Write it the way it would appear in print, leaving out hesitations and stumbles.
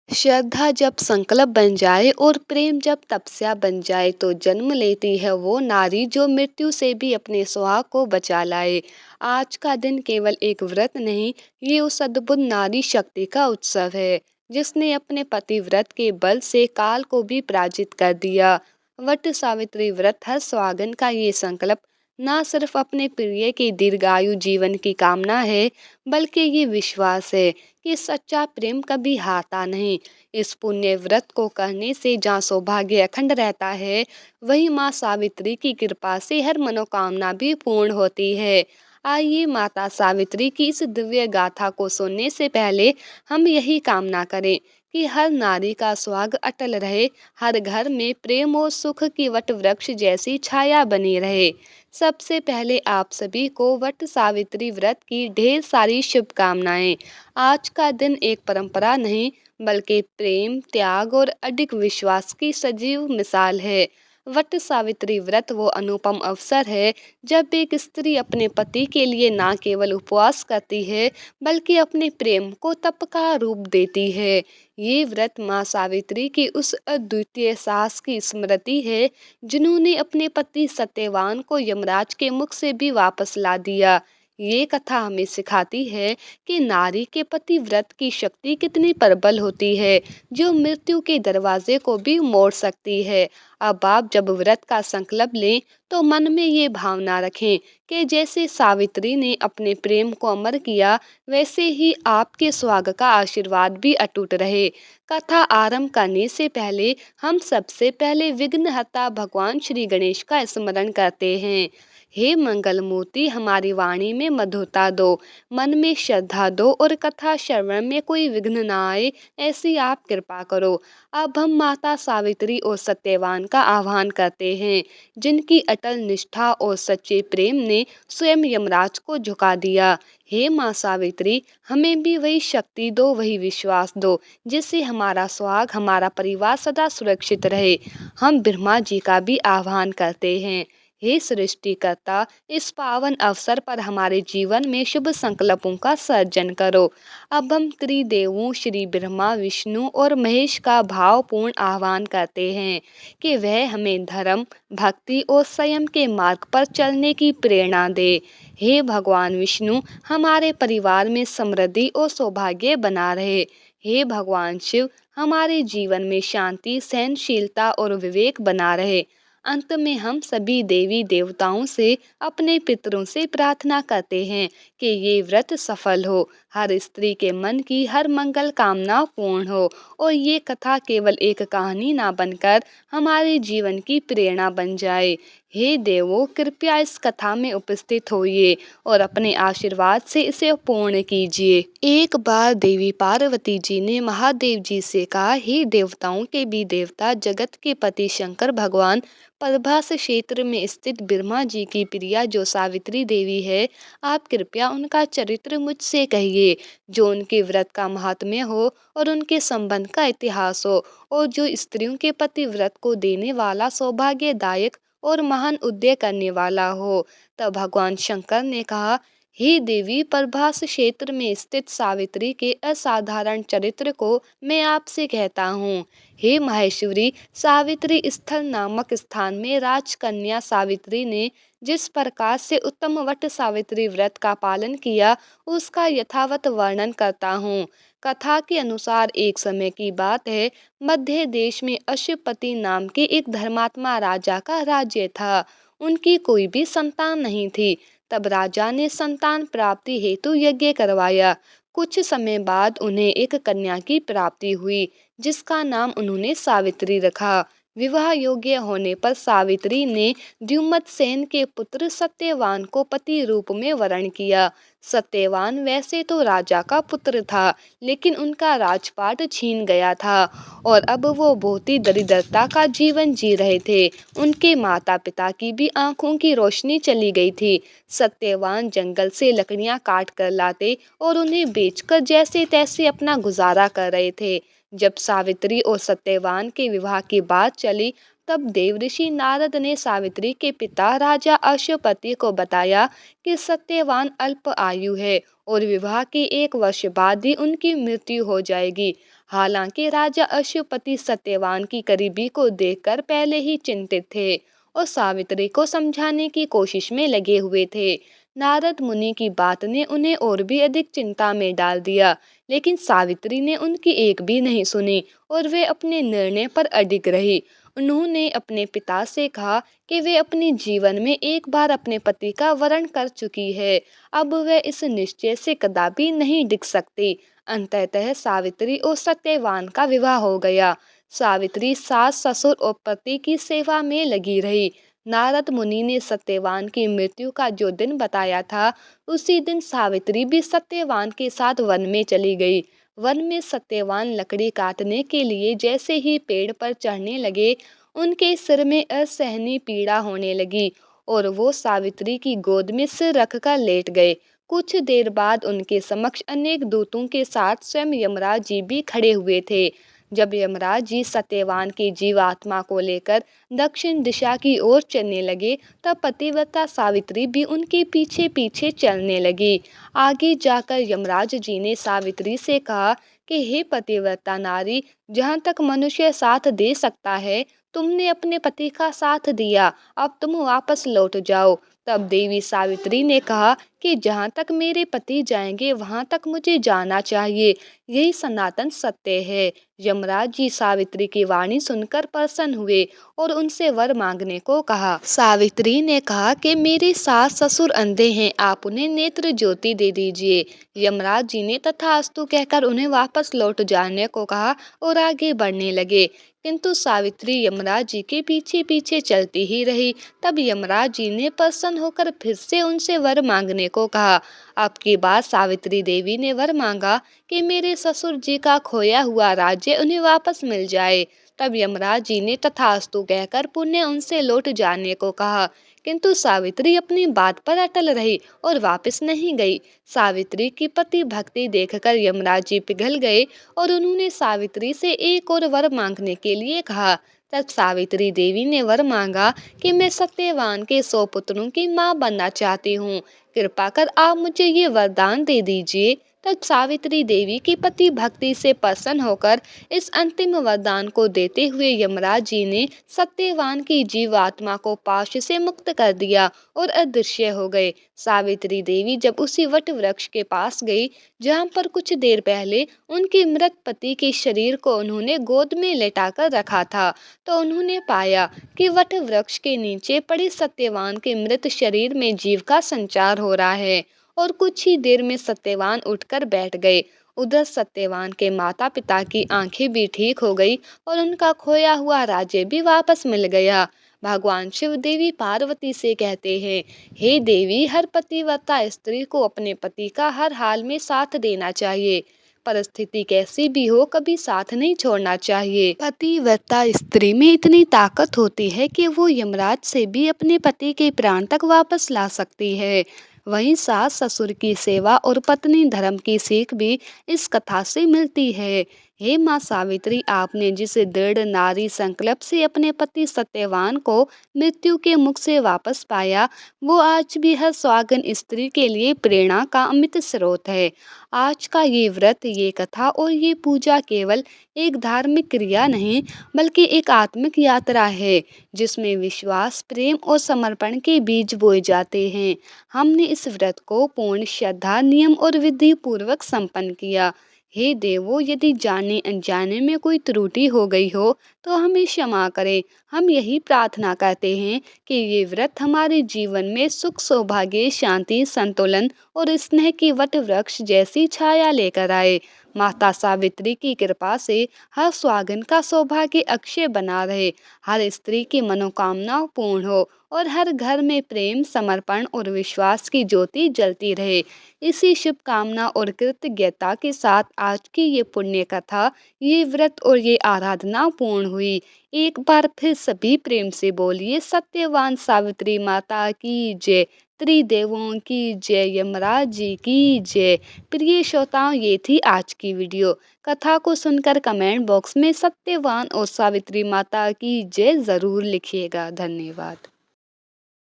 श्रद्धा जब संकल्प बन जाए और प्रेम जब तपस्या बन जाए तो जन्म लेती है वो नारी जो मृत्यु से भी अपने सुहाग को बचा लाए। आज का दिन केवल एक व्रत नहीं, ये उस अद्भुत नारी शक्ति का उत्सव है जिसने अपने पति व्रत के बल से काल को भी पराजित कर दिया। वट सावित्री व्रत हर सुहागन का ये संकल्प न सिर्फ अपने प्रिय की दीर्घायु जीवन की कामना है, बल्कि ये विश्वास है कि सच्चा प्रेम कभी हारता नहीं। इस पुण्य व्रत को करने से जहाँ सौभाग्य अखंड रहता है, वहीं माँ सावित्री की कृपा से हर मनोकामना भी पूर्ण होती है। आइए माता सावित्री की इस दिव्य गाथा को सुनने से पहले हम यही कामना करें कि हर नारी का सुहाग अटल रहे, हर घर में प्रेम और सुख की वट वृक्ष जैसी छाया बनी रहे। सबसे पहले आप सभी को वट सावित्री व्रत की ढेर सारी शुभकामनाएं। आज का दिन एक परंपरा नहीं, बल्कि प्रेम, त्याग और अडिग विश्वास की सजीव मिसाल है। वट सावित्री व्रत वो अनुपम अवसर है जब एक स्त्री अपने पति के लिए न केवल उपवास करती है, बल्कि अपने प्रेम को तप का रूप देती है। ये व्रत माँ सावित्री की उस अद्वितीय साहस की स्मृति है जिन्होंने अपने पति सत्यवान को यमराज के मुख से भी वापस ला दिया। ये कथा हमें सिखाती है कि नारी के प्रति व्रत की शक्ति कितनी प्रबल होती है, जो मृत्यु के दरवाजे को भी मोड़ सकती है। अब आप जब व्रत का संकल्प लें तो मन में ये भावना रखें कि जैसे सावित्री ने अपने प्रेम को अमर किया, वैसे ही आपके सुहाग का आशीर्वाद भी अटूट रहे। कथा आरंभ करने से पहले हम सबसे पहले विघ्नहर्ता भगवान श्री गणेश का स्मरण करते हैं। हे मंगल मूर्ति, हमारी वाणी में मधुरता दो, मन में श्रद्धा दो और कथा श्रवण में कोई विघ्न न आए, ऐसी आप कृपा करो। अब हम माता सावित्री और सत्यवान का आह्वान करते हैं, जिनकी अटल निष्ठा और सच्चे प्रेम ने स्वयं यमराज को झुका दिया। हे माँ सावित्री, हमें भी वही शक्ति दो, वही विश्वास दो, जिससे हमारा सुहाग, हमारा परिवार सदा सुरक्षित रहे। हम ब्रह्मा जी का भी आह्वान करते हैं। हे सृष्टिकर्ता, इस पावन अवसर पर हमारे जीवन में शुभ संकल्पों का सर्जन करो। अब हम त्रिदेवों श्री ब्रह्मा, विष्णु और महेश का भावपूर्ण आह्वान करते हैं कि वह हमें धर्म, भक्ति और संयम के मार्ग पर चलने की प्रेरणा दे। हे भगवान विष्णु, हमारे परिवार में समृद्धि और सौभाग्य बना रहे। हे भगवान शिव, हमारे जीवन में शांति, सहनशीलता और विवेक बना रहे। अंत में हम सभी देवी देवताओं से, अपने पितरों से प्रार्थना करते हैं कि ये व्रत सफल हो, हर स्त्री के मन की हर मंगल कामना पूर्ण हो और ये कथा केवल एक कहानी ना बनकर हमारे जीवन की प्रेरणा बन जाए। हे देवों, कृपया इस कथा में उपस्थित होइए और अपने आशीर्वाद से इसे पूर्ण कीजिए। एक बार देवी पार्वती जी ने महादेव जी से कहा, हे देवताओं के भी देवता, जगत के पति शंकर भगवान, प्रभास क्षेत्र में स्थित ब्रह्मा जी की प्रिया जो सावित्री देवी है, आप कृपया उनका चरित्र मुझसे कहिए, जो उनके व्रत का महात्म्य हो और उनके संबंध का इतिहास हो, और जो स्त्रियों के प्रति व्रत को देने वाला, सौभाग्यदायक और महान उद्देश्य करने वाला हो। तब भगवान शंकर ने कहा, हे देवी, प्रभास क्षेत्र में स्थित सावित्री के असाधारण चरित्र को मैं आपसे कहता हूँ। हे माहेश्वरी, सावित्री स्थल नामक स्थान में राजकन्या सावित्री ने जिस प्रकार से उत्तम वट सावित्री व्रत का पालन किया, उसका यथावत वर्णन करता हूँ। कथा के अनुसार एक समय की बात है, मध्य देश में अशुपति नाम के एक धर्मात्मा राजा का राज्य था। उनकी कोई भी संतान नहीं थी। तब राजा ने संतान प्राप्ति हेतु यज्ञ करवाया। कुछ समय बाद उन्हें एक कन्या की प्राप्ति हुई, जिसका नाम उन्होंने सावित्री रखा। विवाह योग्य होने पर सावित्री ने द्युमत्सेन के पुत्र सत्यवान को पति रूप में वरण किया। सत्यवान वैसे तो राजा का पुत्र था, लेकिन उनका राजपाट छीन गया था और अब वो बहुत ही दरिद्रता का जीवन जी रहे थे। उनके माता पिता की भी आंखों की रोशनी चली गई थी। सत्यवान जंगल से लकड़ियां काट कर लाते और उन्हें बेचकर जैसे तैसे अपना गुजारा कर रहे थे। जब सावित्री और सत्यवान के विवाह की बात चली, तब देवऋषि नारद ने सावित्री के पिता राजा अश्वपति को बताया कि सत्यवान अल्प आयु है और विवाह के 1 वर्ष बाद ही उनकी मृत्यु हो जाएगी। हालांकि राजा अश्वपति सत्यवान की करीबी को देखकर पहले ही चिंतित थे और सावित्री को समझाने की कोशिश में लगे हुए थे। नारद मुनि की बात ने उन्हें और भी अधिक चिंता में डाल दिया, लेकिन सावित्री ने उनकी एक भी नहीं सुनी और वे अपने निर्णय पर अडिग रही। उन्होंने अपने पिता से कहा कि वे अपने जीवन में एक बार अपने पति का वरण कर चुकी है, अब वे इस निश्चय से कदापि नहीं डिग सकती। अंततः सावित्री और सत्यवान का विवाह हो गया। सावित्री सास ससुर और पति की सेवा में लगी रही। नारद मुनि ने सत्यवान की मृत्यु का जो दिन बताया था, उसी दिन सावित्री भी सत्यवान के साथ वन में चली गई। वन में सत्यवान लकड़ी काटने के लिए जैसे ही पेड़ पर चढ़ने लगे, उनके सिर में असहनीय पीड़ा होने लगी और वो सावित्री की गोद में सिर रखकर लेट गए। कुछ देर बाद उनके समक्ष अनेक दूतों के साथ स्वयं यमराज जी भी खड़े हुए थे। जब यमराज जी सत्यवान की जीवात्मा को लेकर दक्षिण दिशा की ओर चलने लगे, तब पतिव्रता सावित्री भी उनके पीछे पीछे चलने लगी। आगे जाकर यमराज जी ने सावित्री से कहा कि हे पतिव्रता नारी, जहाँ तक मनुष्य साथ दे सकता है, तुमने अपने पति का साथ दिया, अब तुम वापस लौट जाओ। तब देवी सावित्री ने कहा कि जहाँ तक मेरे पति जाएंगे वहाँ तक मुझे जाना चाहिए, यही सनातन सत्य है। यमराज जी सावित्री की वाणी सुनकर प्रसन्न हुए और उनसे वर मांगने को कहा। सावित्री ने कहा कि मेरे सास ससुर अंधे हैं, आप उन्हें नेत्र ज्योति दे दीजिए। यमराज जी ने तथास्तु कहकर उन्हें वापस लौट जाने को कहा और आगे बढ़ने लगे, किंतु सावित्री यमराज जी के पीछे पीछे चलती ही रही। तब यमराज जी ने प्रसन्न होकर फिर से उनसे वर मांगने को कहा। अब की बात सावित्री देवी ने वर मांगा कि मेरे ससुर जी का खोया हुआ राज्य उन्हें वापस मिल जाए। तब यमराज जी ने तथास्तु कहकर पुनः उनसे लौट जाने को कहा, किंतु सावित्री अपनी बात पर अटल रही और वापस नहीं गई। सावित्री की पति भक्ति देखकर यमराज जी पिघल गए और उन्होंने सावित्री से एक और वर मांगने के लिए कहा। तब सावित्री देवी ने वर मांगा कि मैं सत्यवान के 100 पुत्रों की मां बनना चाहती हूँ, कृपा कर आप मुझे ये वरदान दे दीजिए। तब सावित्री देवी की पति भक्ति से प्रसन्न होकर इस अंतिम वरदान को देते हुए यमराज जी ने सत्यवान की जीवात्मा को पाश से मुक्त कर दिया और अदृश्य हो गए। सावित्री देवी जब उसी वट वृक्ष के पास गई, जहाँ पर कुछ देर पहले उनके मृत पति के शरीर को उन्होंने गोद में लेटाकर रखा था, तो उन्होंने पाया कि वट वृक्ष के नीचे पड़े सत्यवान के मृत शरीर में जीव का संचार हो रहा है और कुछ ही देर में सत्यवान उठकर बैठ गए। उधर सत्यवान के माता पिता की आंखें भी ठीक हो गई और उनका खोया हुआ राज्य भी वापस मिल गया। भगवान शिव देवी पार्वती से कहते हैं, हे देवी, हर पतिव्रता स्त्री को अपने पति का हर हाल में साथ देना चाहिए। परिस्थिति कैसी भी हो, कभी साथ नहीं छोड़ना चाहिए। पतिव्रता स्त्री में इतनी ताकत होती है कि वो यमराज से भी अपने पति के प्राण तक वापस ला सकती है। वहीं सास ससुर की सेवा और पत्नी धर्म की सीख भी इस कथा से मिलती है। हे माँ सावित्री, आपने जिस दृढ़ नारी संकल्प से अपने पति सत्यवान को मृत्यु के मुख से वापस पाया, वो आज भी हर स्वागन स्त्री के लिए प्रेरणा का अमित स्रोत है। आज का ये व्रत, ये कथा और ये पूजा केवल एक धार्मिक क्रिया नहीं, बल्कि एक आत्मिक यात्रा है, जिसमें विश्वास, प्रेम और समर्पण के बीज बोए जाते हैं। हमने इस व्रत को पूर्ण श्रद्धा, नियम और विधि पूर्वक संपन्न किया। हे देवो, यदि जाने अनजाने में कोई त्रुटि हो गई हो तो हमें क्षमा करें। हम यही प्रार्थना करते हैं कि ये व्रत हमारे जीवन में सुख, सौभाग्य, शांति, संतुलन और स्नेह की वट वृक्ष जैसी छाया लेकर आए। माता सावित्री की कृपा से हर सुहागन का सौभाग्य अक्षय बना रहे, हर स्त्री की मनोकामना पूर्ण हो और हर घर में प्रेम, समर्पण और विश्वास की ज्योति जलती रहे। इसी शुभकामना और कृतज्ञता के साथ आज की ये पुण्य कथा, ये व्रत और ये आराधना पूर्ण हुई। एक बार फिर सभी प्रेम से बोलिए, सत्यवान सावित्री माता की जय, त्रिदेवों की जय, यमराज जी की जय। प्रिय श्रोताओं, ये थी आज की वीडियो। कथा को सुनकर कमेंट बॉक्स में सत्यवान और सावित्री माता की जय जरूर लिखिएगा। धन्यवाद।